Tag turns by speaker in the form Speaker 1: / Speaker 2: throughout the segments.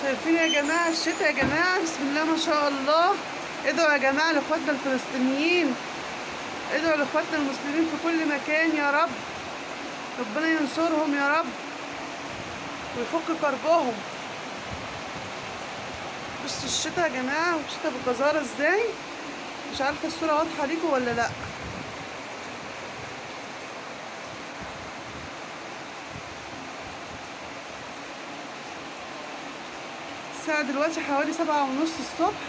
Speaker 1: شايفين يا جماعة الشتا يا جماعة؟ بسم الله ما شاء الله. ادعوا يا جماعة لاخواتنا الفلسطينيين، ادعوا لاخواتنا المسلمين في كل مكان يا رب، ربنا ينصرهم يا رب ويفك كربهم. بصوا الشتا يا جماعة، والشتا بجزارة ازاي. مش عارفة الصورة واضحة ليكم ولا لأ. الساعة دلوقتي حوالي 7:30 الصبح.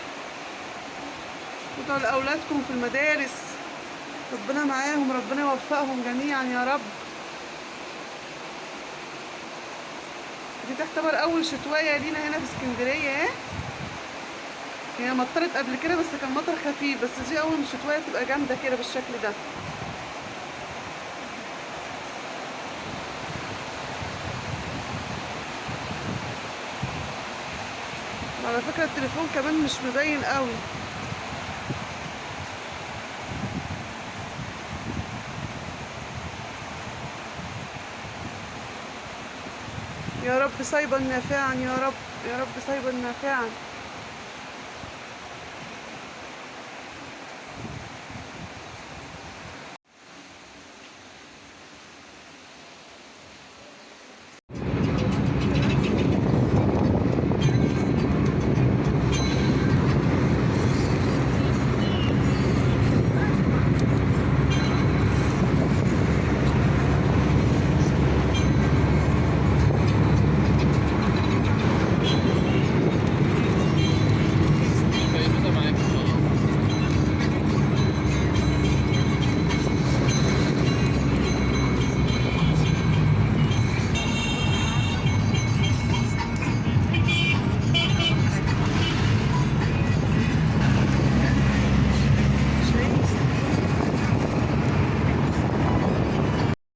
Speaker 1: ادعوا لأولادكم في المدارس، ربنا معاهم، ربنا يوفقهم جميعا يا رب. دي تعتبر أول شتوية لينا هنا في اسكندرية اهي. هي مطرت قبل كده بس كان مطر خفيف، بس دي أول شتوية تبقى جامدة كده بالشكل ده. على فكرة التليفون كمان مش مبين قوي. يا رب صيبا نافعا يا رب، يا رب صيبا نافعا.